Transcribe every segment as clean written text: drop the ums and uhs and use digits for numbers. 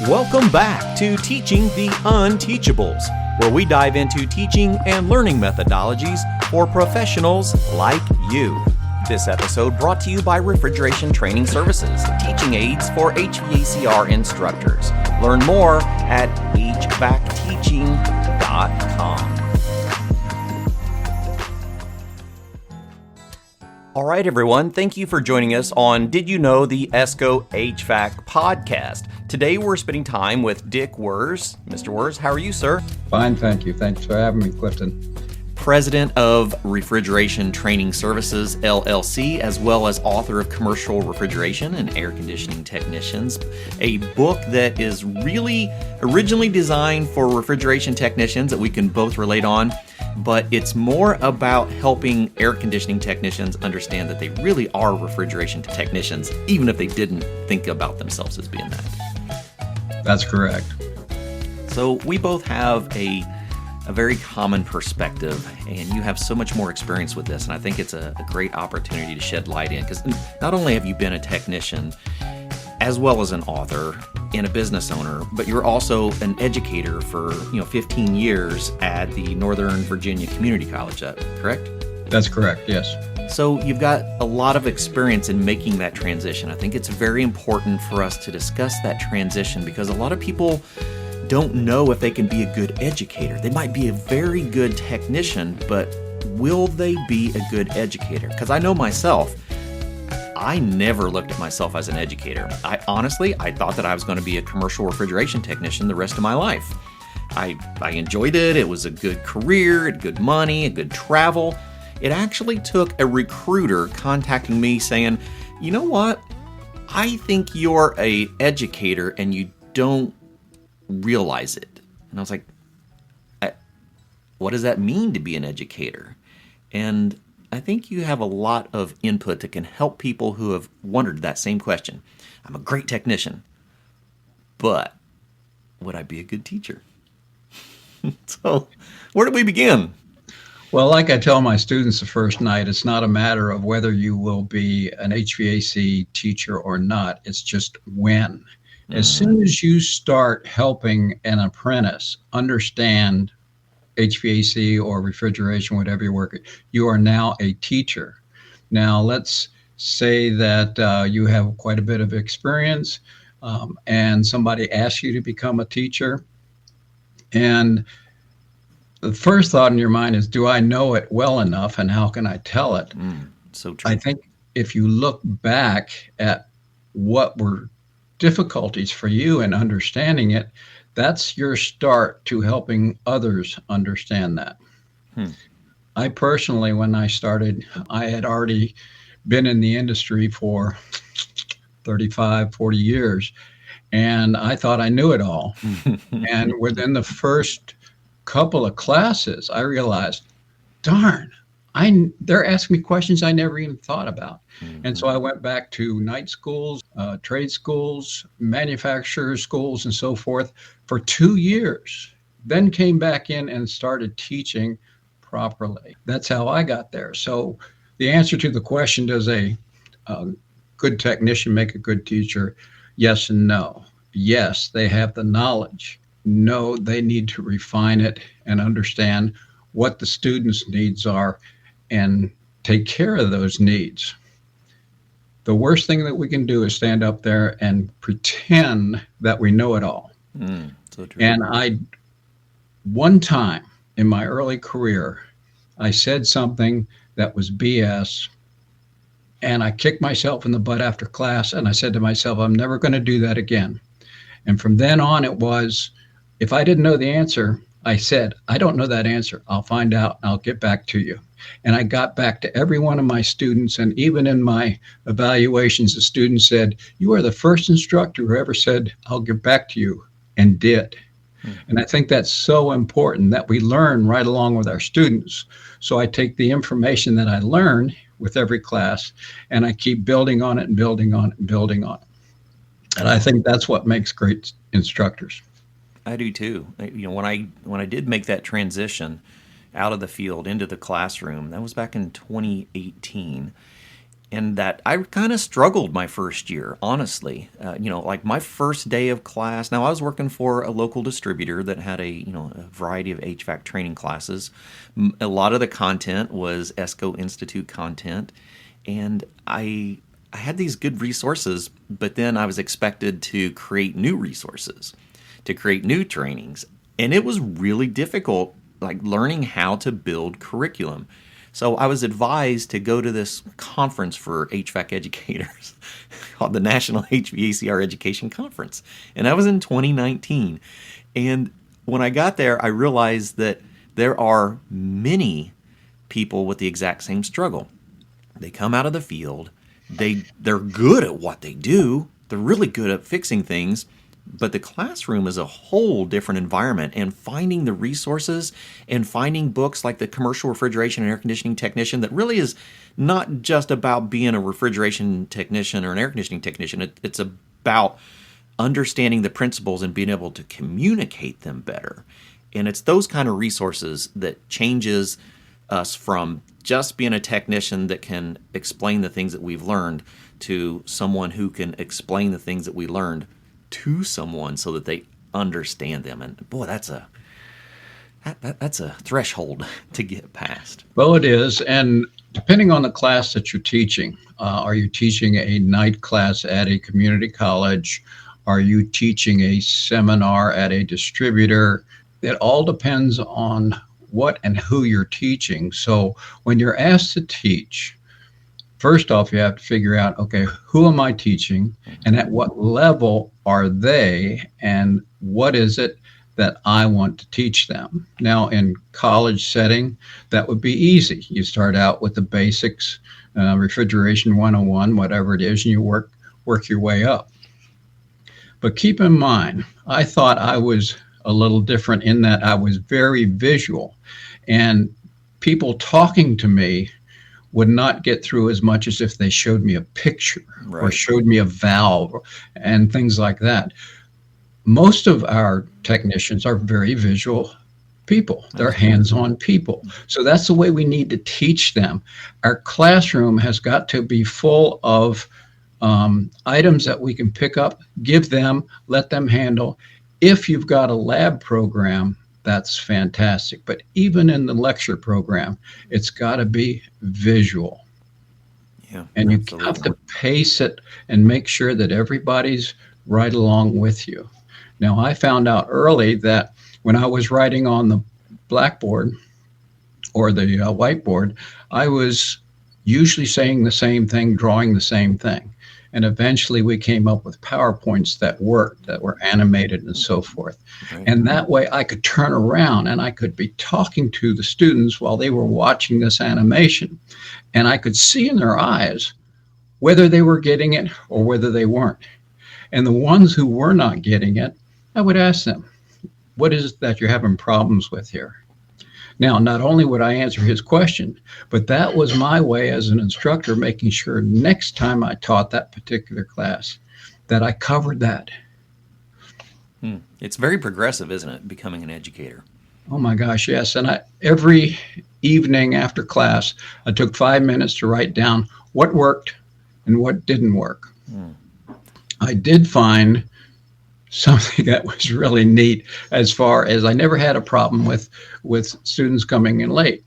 Welcome back to Teaching the Unteachables, where we dive into teaching and learning methodologies for professionals like you. This episode brought to you by Refrigeration Training Services, teaching aids for HVACR instructors. Learn more at HVACteaching.com. All right, everyone. Thank you for joining us on Did You Know the Institute-HVAC podcast. Today, we're spending time with Dick Wirz. Mr. Wirz, how are you, sir? Fine, thank you. Thanks for having me, Clifton. President of Refrigeration Training Services, LLC, as well as author of Commercial Refrigeration and Air Conditioning Technicians, a book that is really originally designed for refrigeration technicians that we can both relate on, but it's more about helping air conditioning technicians understand that they really are refrigeration technicians, even if they didn't think about themselves as being that. That's correct. So we both have a very common perspective, and you have so much more experience with this, and I think it's a great opportunity to shed light in, because not only have you been a technician as well as an author and a business owner, but you're also an educator for 15 years at the Northern Virginia Community College, correct? That's correct, yes. So you've got a lot of experience in making that transition. I think it's very important for us to discuss that transition, because a lot of people don't know if they can be a good educator. They might be a very good technician, but will they be a good educator? Because I know myself, I never looked at myself as an educator. I thought that I was going to be a commercial refrigeration technician the rest of my life. I enjoyed it. It was a good career, it had good money, a good travel. It actually took a recruiter contacting me saying, you know what? I think you're an educator and you don't realize it. And I was like, what does that mean to be an educator? And I think you have a lot of input that can help people who have wondered that same question. I'm a great technician, but would I be a good teacher? So where do we begin? Well, like I tell my students the first night, it's not a matter of whether you will be an HVAC teacher or not. It's just when. As soon as you start helping an apprentice understand HVAC or refrigeration, whatever you're working, you are now a teacher. Now, let's say that you have quite a bit of experience and somebody asks you to become a teacher. And the first thought in your mind is, do I know it well enough and how can I tell it? So true. I think if you look back at what were difficulties for you in understanding it, that's your start to helping others understand that. I personally, when I started, I had already been in the industry for 35, 40 years, and I thought I knew it all. And within the first couple of classes, I realized, darn, they're asking me questions I never even thought about. And so I went back to night schools, trade schools, manufacturer schools, and so forth for 2 years, then came back in and started teaching properly. That's how I got there. So the answer to the question, does a good technician make a good teacher? Yes and no. Yes, they have the knowledge. No, they need to refine it and understand what the students' needs are and take care of those needs. The worst thing that we can do is stand up there and pretend that we know it all. So true. And one time in my early career, I said something that was BS, and I kicked myself in the butt after class, and I said to myself, I'm never going to do that again. And from then on, it was, if I didn't know the answer, I said, I don't know that answer. I'll find out. I'll get back to you. And I got back to every one of my students. And even in my evaluations, the students said, you are the first instructor who ever said, I'll get back to you, and did. And I think that's so important that we learn right along with our students. So I take the information that I learn with every class, and I keep building on it and building on it and building on it. And I think that's what makes great instructors. I do too. When I did make that transition out of the field into the classroom, that was back in 2018. and that I kind of struggled my first year, honestly. Like my first day of class. Now I was working for a local distributor that had a variety of HVAC training classes. A lot of the content was ESCO Institute content, and I had these good resources, but then I was expected to create new resources, to create new trainings, and it was really difficult, like learning how to build curriculum. So I was advised to go to this conference for HVAC educators called the National HVACR Education Conference. And that was in 2019. And when I got there, I realized that there are many people with the exact same struggle. They come out of the field, they're good at what they do, they're really good at fixing things, but the classroom is a whole different environment, and finding the resources and finding books like the Commercial Refrigeration and Air Conditioning Technician that really is not just about being a refrigeration technician or an air conditioning technician. It's about understanding the principles and being able to communicate them better. And it's those kind of resources that changes us from just being a technician that can explain the things that we've learned to someone who can explain the things that we learned to someone so that they understand them. And boy, that's a threshold to get past. Well, it is. And depending on the class that you're teaching, are you teaching a night class at a community college? Are you teaching a seminar at a distributor? It all depends on what and who you're teaching. So when you're asked to teach, first off, you have to figure out, okay, who am I teaching and at what level are they and what is it that I want to teach them? Now, in college setting, that would be easy. You start out with the basics, refrigeration 101, whatever it is, and you work your way up. But keep in mind, I thought I was a little different in that I was very visual, and people talking to me would not get through as much as if they showed me a picture or showed me a valve and things like that. Most of our technicians are very visual people. They're hands-on people. So that's the way we need to teach them. Our classroom has got to be full of items that we can pick up, give them, let them handle. If you've got a lab program, that's fantastic. But even in the lecture program, it's got to be visual. Yeah, and absolutely. You have to pace it and make sure that everybody's right along with you. Now, I found out early that when I was writing on the blackboard or the whiteboard, I was usually saying the same thing, drawing the same thing. And eventually we came up with PowerPoints that worked, that were animated and so forth. Right. And that way I could turn around and I could be talking to the students while they were watching this animation. And I could see in their eyes whether they were getting it or whether they weren't. And the ones who were not getting it, I would ask them, what is it that you're having problems with here? Now, not only would I answer his question, but that was my way as an instructor, making sure next time I taught that particular class that I covered that. It's very progressive, isn't it, becoming an educator? Oh my gosh, yes. And every evening after class, I took 5 minutes to write down what worked and what didn't work. I did find something that was really neat as far as I never had a problem with students coming in late.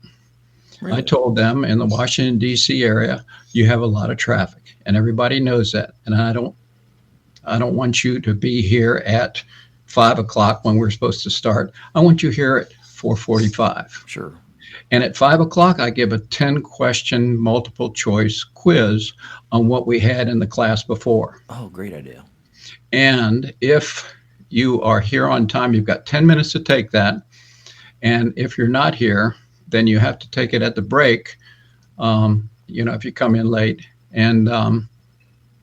Really? I told them in the Washington, D.C. area, you have a lot of traffic and everybody knows that. And I don't want you to be here at 5 o'clock when we're supposed to start. I want you here at 4:45. Sure. And at 5 o'clock, I give a 10-question multiple choice quiz on what we had in the class before. Oh, great idea. And if you are here on time, you've got 10 minutes to take that. And if you're not here, then you have to take it at the break, if you come in late. And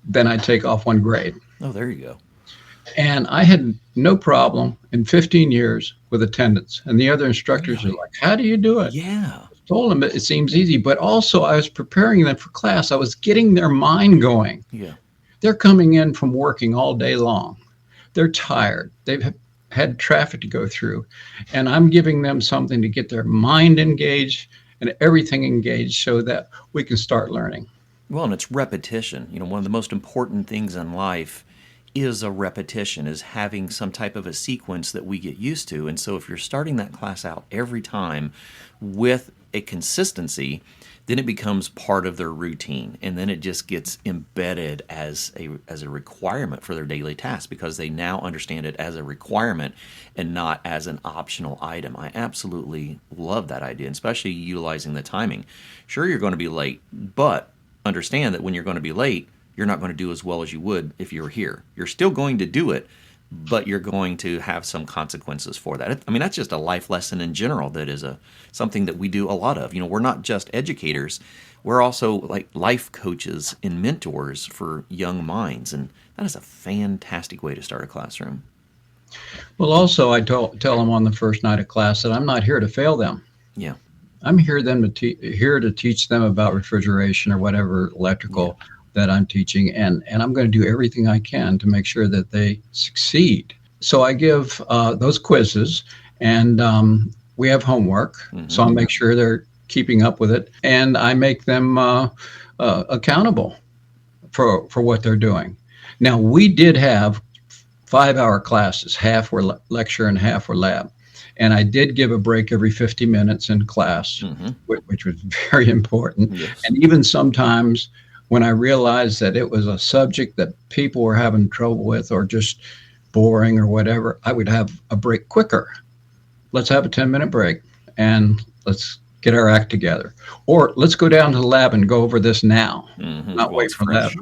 then I take off 1 grade. Oh, there you go. And I had no problem in 15 years with attendance. And the other instructors are like, how do you do it? Yeah. I told them it seems easy, but also I was preparing them for class. I was getting their mind going. Yeah. They're coming in from working all day long. They're tired. They've had traffic to go through. And I'm giving them something to get their mind engaged and everything engaged so that we can start learning. Well, and it's repetition. One of the most important things in life is a repetition, is having some type of a sequence that we get used to. And so if you're starting that class out every time with a consistency, then it becomes part of their routine, and then it just gets embedded as a requirement for their daily task, because they now understand it as a requirement and not as an optional item. I absolutely love that idea, especially utilizing the timing. Sure, you're going to be late, but understand that when you're going to be late, you're not going to do as well as you would if you were here. You're still going to do it, but you're going to have some consequences for that. I mean, that's just a life lesson in general. That is something that we do a lot of. We're not just educators. We're also like life coaches and mentors for young minds. And that is a fantastic way to start a classroom. Well, also, I tell them on the first night of class that I'm not here to fail them. Yeah. I'm here to teach them about refrigeration or whatever electrical that I'm teaching, and I'm going to do everything I can to make sure that they succeed. So I give those quizzes, and we have homework, so I'll make sure they're keeping up with it, and I make them accountable for what they're doing. Now, we did have 5-hour classes, half were lecture and half were lab. And I did give a break every 50 minutes in class, which was very important. Yes. And even sometimes when I realized that it was a subject that people were having trouble with or just boring or whatever, I would have a break quicker. Let's have a 10-minute break and let's get our act together. Or let's go down to the lab and go over this now, not wait for that.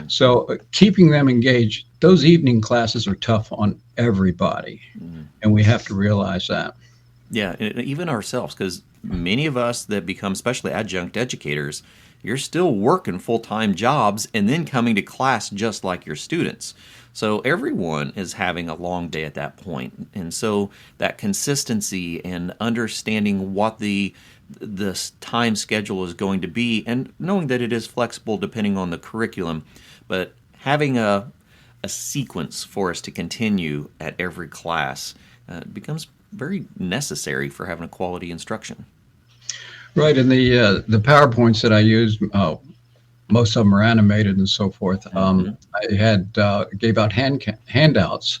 So keeping them engaged, those evening classes are tough on everybody, and we have to realize that. Yeah, even ourselves, because many of us that become especially adjunct educators, you're still working full-time jobs and then coming to class just like your students. So everyone is having a long day at that point. And so that consistency and understanding what the time schedule is going to be, and knowing that it is flexible depending on the curriculum, but having a sequence for us to continue at every class becomes very necessary for having a quality instruction. Right, and the PowerPoints that I use, most of them are animated and so forth. I gave out handouts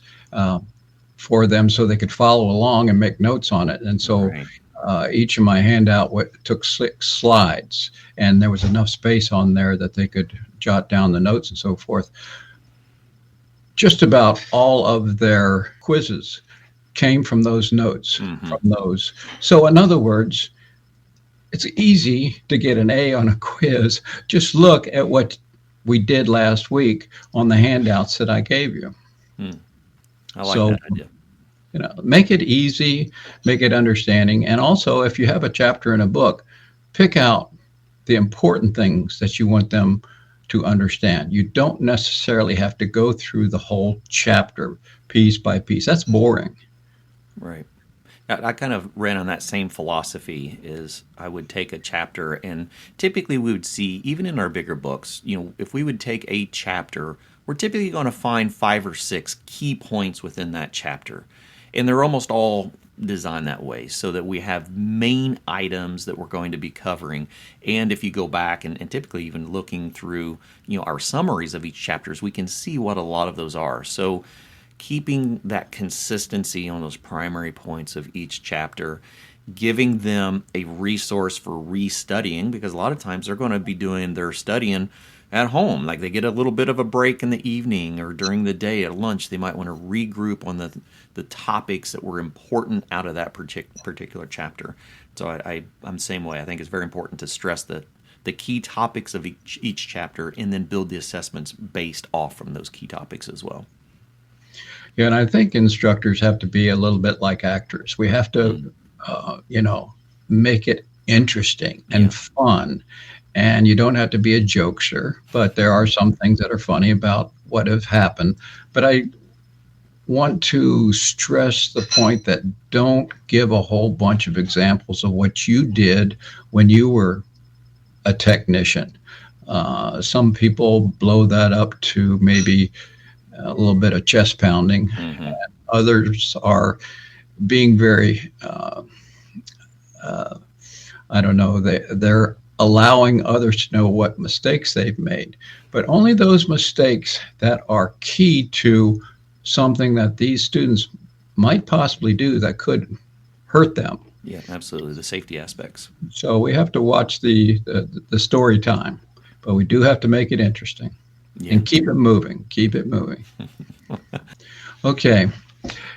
for them so they could follow along and make notes on it. And so each of my handout took 6 slides, and there was enough space on there that they could jot down the notes and so forth. Just about all of their quizzes came from those notes, from those. So in other words, it's easy to get an A on a quiz. Just look at what we did last week on the handouts that I gave you. I like that idea. Make it easy, make it understanding. And also, if you have a chapter in a book, pick out the important things that you want them to understand. You don't necessarily have to go through the whole chapter piece by piece. That's boring. Right. I kind of ran on that same philosophy. Is I would take a chapter, and typically we would see, even in our bigger books, if we would take a chapter, we're typically going to find 5 or 6 key points within that chapter. And they're almost all designed that way, so that we have main items that we're going to be covering. And if you go back and typically even looking through our summaries of each chapters, we can see what a lot of those are. So keeping that consistency on those primary points of each chapter, giving them a resource for restudying, because a lot of times they're going to be doing their studying at home. Like they get a little bit of a break in the evening or during the day at lunch. They might want to regroup on the topics that were important out of that particular chapter. So I'm the same way. I think it's very important to stress the key topics of each chapter, and then build the assessments based off from those key topics as well. Yeah, and I think instructors have to be a little bit like actors. We have to, make it interesting and fun. And you don't have to be a jokester, but there are some things that are funny about what have happened. But I want to stress the point that don't give a whole bunch of examples of what you did when you were a technician. Some people blow that up to maybe a little bit of chest pounding. Others are being very, they're allowing others to know what mistakes they've made, but only those mistakes that are key to something that these students might possibly do that could hurt them. Yeah, absolutely. The safety aspects. So we have to watch the story time, but we do have to make it interesting. Yeah. And keep it moving. Keep it moving. Okay.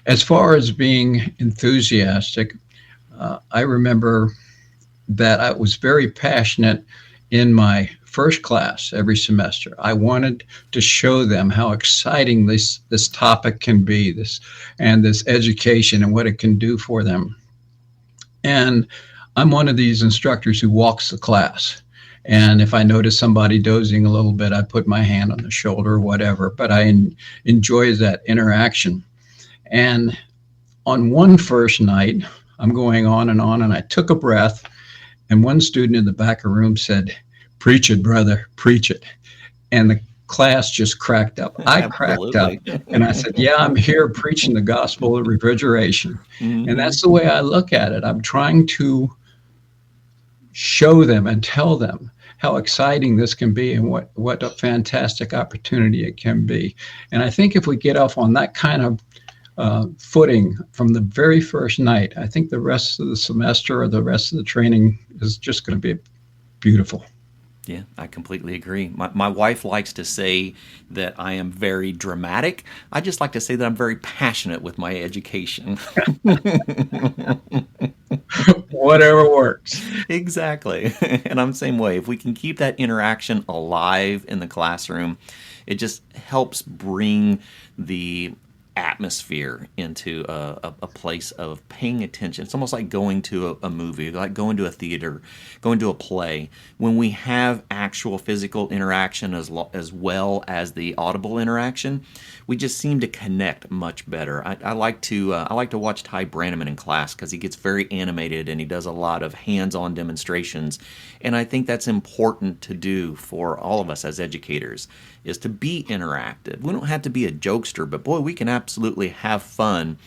As far as being enthusiastic, I remember that I was very passionate in my first class every semester. I wanted to show them how exciting this topic can be, this education and what it can do for them. And I'm one of these instructors who walks the class. And if I notice somebody dozing a little bit, I put my hand on the shoulder or whatever, but I enjoy that interaction. And on one first night, I'm going on, and I took a breath, and one student in the back of the room said, "Preach it, brother, preach it." And the class just cracked up. I cracked up, and I said, "Yeah, I'm here preaching the gospel of refrigeration." Mm-hmm. And that's the way I look at it. I'm trying to show them and tell them how exciting this can be and what a fantastic opportunity it can be. And I think if we get off on that kind of footing from the very first night, I think the rest of the semester or the rest of the training is just going to be beautiful. Yeah, I completely agree. My wife likes to say that I am very dramatic. I just like to say that I'm very passionate with my education. Whatever works. Exactly. And I'm the same way. If we can keep that interaction alive in the classroom, it just helps bring the atmosphere into a place of paying attention. It's almost like going to a movie, like going to a theater, going to a play. When we have actual physical interaction as well as the audible interaction, we just seem to connect much better. I like to watch Ty Brannaman in class because he gets very animated and he does a lot of hands-on demonstrations. And I think that's important to do for all of us as educators, is to be interactive. We don't have to be a jokester, but boy, we can absolutely have fun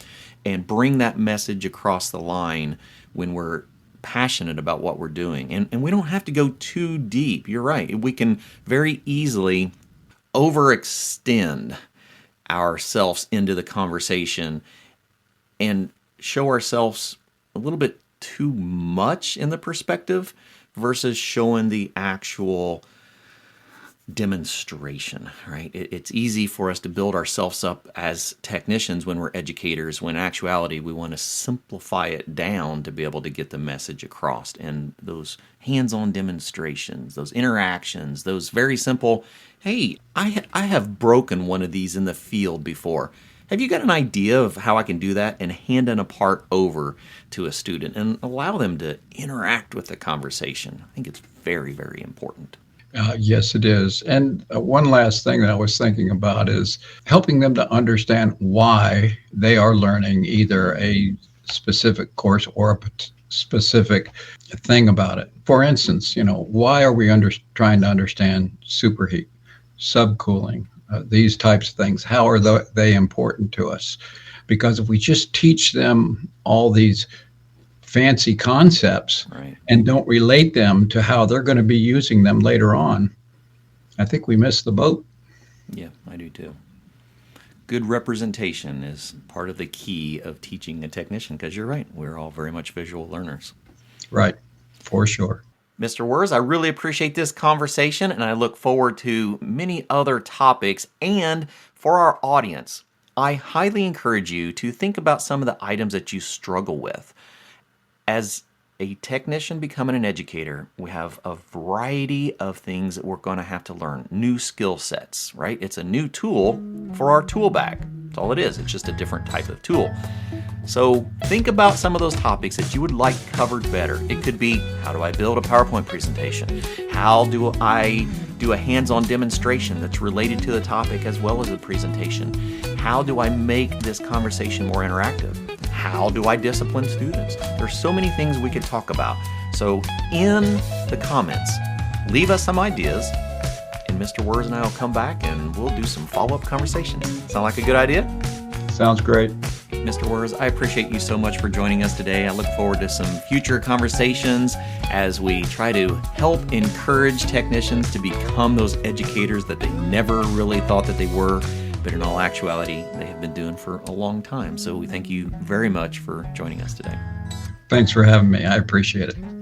and bring that message across the line when we're passionate about what we're doing. And we don't have to go too deep. You're right. We can very easily overextend ourselves into the conversation and show ourselves a little bit too much in the perspective versus showing the actual demonstration, right? It's easy for us to build ourselves up as technicians when we're educators, when in actuality we want to simplify it down to be able to get the message across. And those hands-on demonstrations, those interactions, those very simple, hey, I have broken one of these in the field before. Have you got an idea of how I can do that? And hand it apart over to a student and allow them to interact with the conversation. I think it's very, very important. Yes, it is. And one last thing that I was thinking about is helping them to understand why they are learning either a specific course or a specific thing about it. For instance, why are we trying to understand superheat, subcooling, these types of things? How are they important to us? Because if we just teach them all these fancy concepts, right, and don't relate them to how they're going to be using them later on, I think we miss the boat. Yeah, I do too. Good representation is part of the key of teaching a technician, because you're right, we're all very much visual learners. Right, for sure. Mr. Wirz, I really appreciate this conversation, and I look forward to many other topics. And for our audience, I highly encourage you to think about some of the items that you struggle with. As a technician becoming an educator, we have a variety of things that we're going to have to learn. New skill sets, right? It's a new tool for our tool bag. That's all it is. It's just a different type of tool. So think about some of those topics that you would like covered better. It could be, how do I build a PowerPoint presentation? How do I do a hands-on demonstration that's related to the topic as well as the presentation? How do I make this conversation more interactive? How do I discipline students? There's so many things we could talk about. So in the comments, leave us some ideas, and Mr. Wirz and I will come back and we'll do some follow-up conversations. Sound like a good idea? Sounds great. Mr. Wirz, I appreciate you so much for joining us today. I look forward to some future conversations as we try to help encourage technicians to become those educators that they never really thought that they were, but in all actuality, they have been doing for a long time. So we thank you very much for joining us today. Thanks for having me. I appreciate it.